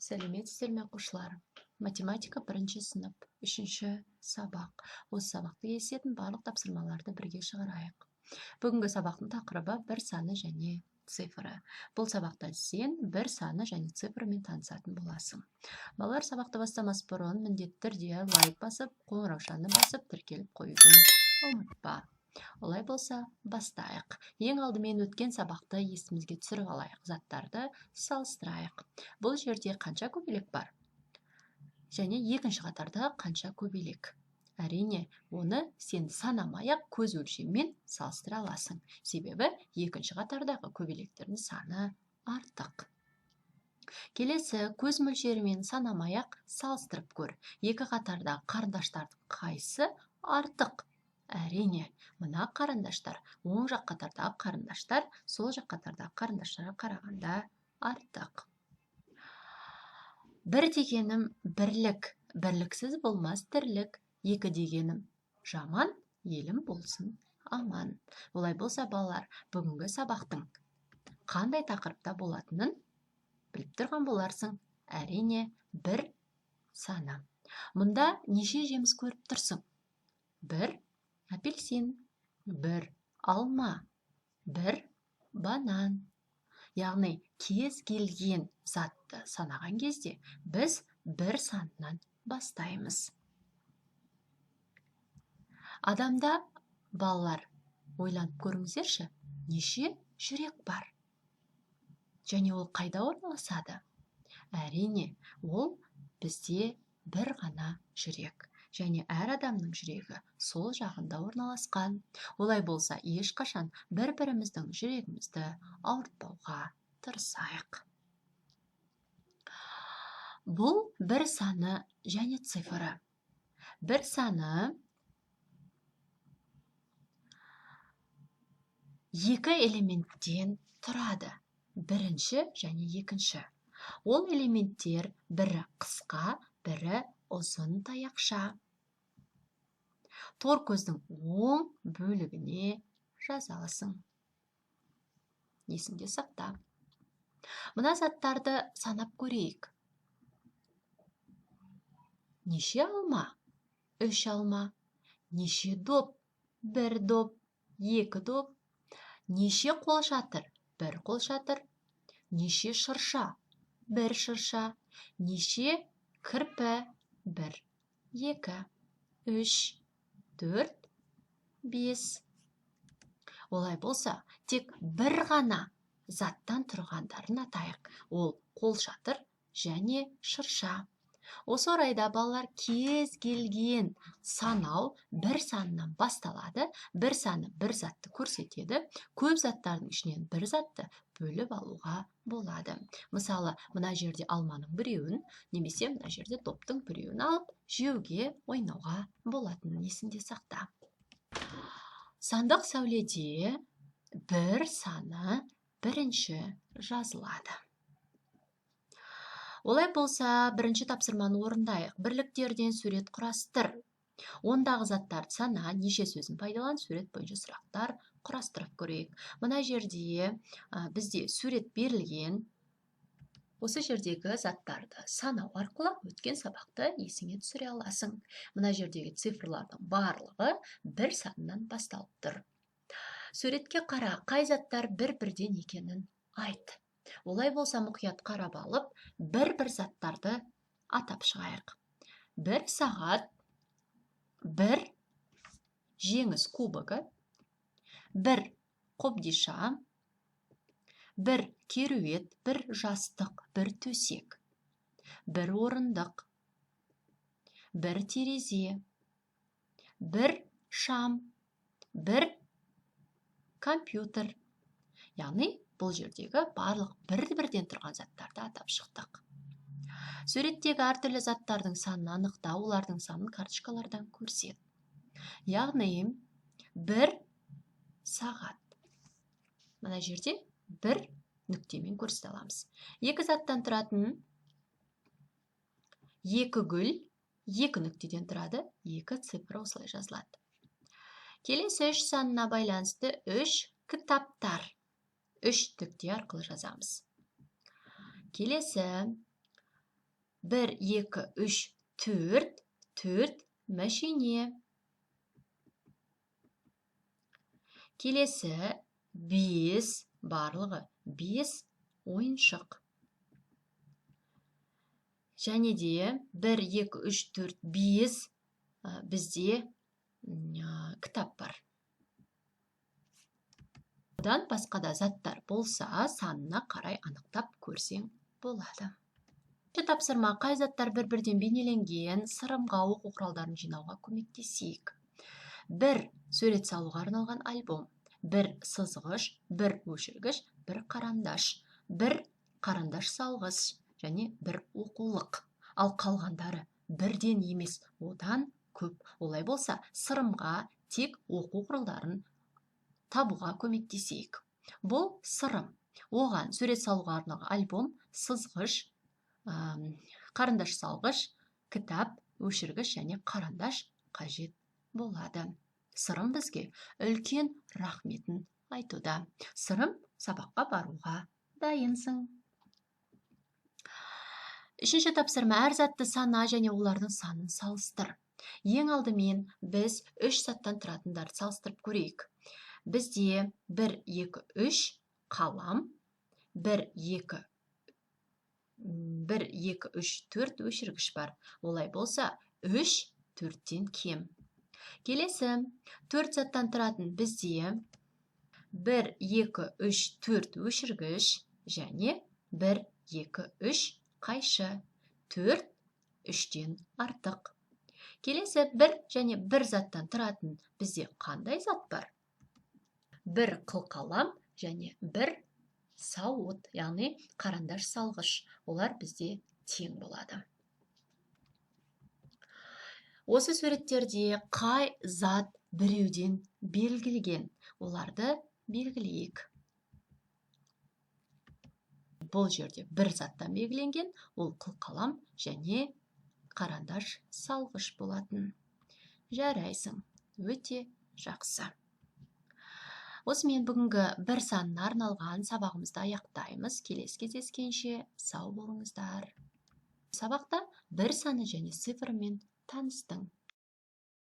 Сәлеметсіздер ме оқушылар? Математика 1-ші сынып, 3-ші сабақ. Осы сабақты естетін барлық тапсырмаларды бірге шығарайық. Бүгінгі сабақтың тақырыбы бір саны және цифры. Бұл сабақта сен бір саны және цифрымен танысатын боласың. Балалар, сабақты бастамас бұрын міндетті түрде лайк басып, қоңыраушаны басып, тіркеліп қоюды ұмытпа. Олай болса, бастайық. Ең алдымен өткен сабақты есімізге түсіріп алайық, заттарды салыстырайық. Бұл жерде қанша көбелек бар? Және екінші қатарда қанша көбелек? Әрине, оны сен санамай-ақ көз өлшеммен салыстыра аласың. Себебі екінші қатардағы көбелектердің саны артық. Келесі, көз мөлшерімен санамай-ақ салыстырып көр. Екі қатардағы қарындаштардың қайсы артық? Әрине, мына қарындаштар, оң жақ қатардағы қарындаштар, сол жақ қатардағы қарындаштарға қарағанда артық. Бір дегенім бірлік, бірліксіз болмас тірлік. Екі дегенім жаман, елім болсын аман. Олай болса, балалар, бүгінгі сабақтың қандай тақырыпта болатынын біліп тұрған боларсың. Әрине, бір саны. Мұнда неше жеміс көріп тұрсың? Бір апельсин, бір алма, бір банан. Яғни, кез келген затты санаған кезде біз бір санынан бастаймыз. Адамда, балалар, ойланып көріңіздерші, неше жүрек бар? Және ол қайда орналасады? Әрине, ол бізде бір ғана жүрек. Және әр адамның жүрегі сол жағында орналасқан. Олай болса, ешқашан бір-біріміздің жүрегімізді ауыртпауға тырысайық. Бұл бір саны және цифры. Бір саны екі элементтен тұрады. Бірінші және екінші. Ол элементтер бірі қысқа, бірі ұзын таяқша. Тор көздің оң бөлігіне жазалысың. Есіңде сақта. Мына заттарды санап көрейік. Неше алма? 3 алма. Неше доп? 1 доп, 2 доп. Неше қолшатыр? 1 қолшатыр. Неше шырша? 1 шырша. Неше кірпі? 1, 2, 3, 4, 5. Олай болса, тек бір ғана заттан тұрғандарын атайық. Ол қолшатыр және шырша. Осы орайда, балалар, кез келген санау бір санынан басталады. Бір саны бір затты көрсетеді. Көп заттардың ішінен бір затты бөліп алуға болады. Мысалы, мына жерде алманың біреуін, немесе мына жерде топтың біреуін алып, жеуге, ойнауға болатынын есіңде сақта. Сандық сәуледе бір саны бірінші жазылады. Олай болса, бірінші тапсырманы орындайық. Бірліктерден сурет құрастыр. Ондағы заттарды сана, неше сөзін пайдалан, сурет бойынша сұрақтар құрастырып көрейік. Мына жерде бізде сурет берілген. Осы жердегі заттарды санау арқылы өткен сабақты есіңе түсіре аласың. Мына жердегі цифрлардың барлығы бір санынан басталып тұр. Суретке қара, қай заттар бір-бірден екенін айт. Олай болса, мұқият қарап алып, бір-бір заттарды атап шығайық. 1 сағат, 1 жеңіс кубогы, 1 қобдиша, 1 керует, 1 жастық, 1 төсек, 1 орындық, 1 терезе, 1 шам, 1 компьютер. Яғни, бұл жердегі барлық бір-бірден тұрған заттарды атап шықтық. Суреттегі әртүрлі заттардың санын анықта, олардың санын карточкалардан көрсет. Яғни, 1 сағат. Мына жерде 1 нүктемен көрсете аламыз. 2 заттан тұратын 2 гүл, 2 нүктеден тұрады, 2 цифры осылай жазылады. Келесі 3 санына байланысты 3 кітаптар. 3 нүкте арқылы жазамыз. Келесі 1, 2, 3, 4, 4 мәшине. Келесі 5, барлығы 5 ойыншық. Және де 1, 2, 3, 4, 5 бізде кітап бар. Одан басқа да заттар болса, санына қарай анықтап көрсең болады. Тапсырма: қай заттар бір-бірден бейнеленген сырымға оқу құралдарын жинауға көмектесейік. 1 сурет салуға арналған альбом, 1 сызғыш, 1 өшіргіш, 1 қарандаш, 1 қарандаш салғыш және 1 оқулық. Ал қалғандары бірден емес, одан көп. Олай болса, сырымға тек оқу құралдарын табуға көмектесейік. Бұл сырым. Оған сурет салуға арналған альбом, сызғыш, қарындаш салғыш, кітап, өшіргіш және қарандаш қажет болады. Сырым бізге үлкен рахметін айтуда. Сырым, сабаққа баруға дайынсың. 3-ші тапсырма: әр затты сана және олардың санын салыстыр. Ең алдымен біз 3 заттан тұратындарды салыстырып көрейік. Бізде 1, 2, 3 қалам, 1, 2, 3, 4 өшіргіш бар. Олай болса, 3 4-тен кем. Келесі 4 заттан тұратын бізде 1, 2, 3, 4 өшіргіш және 1, 2, 3 қайшы. 4 3-тен артық. Келесі 1 және 1 заттан тұратын бізде қандай зат бар? 1 қылқалам және 1 сауыт, яғни қарандаш салғыш. Олар бізде тең болады. Осы суреттерде қай зат біреуден белгілеген? Оларды белгілейік. Бұл жерде 1 заттан белгіленген, ол қылқалам және қарандаш салғыш болатын. Жарайсың, өте жақсы. Осымен бүгінгі 1 санына арналған сабағымызды аяқтаймыз. Келесі кездескенше сау болыңыздар. Сабақта 1 саны және цифрымен таныстың.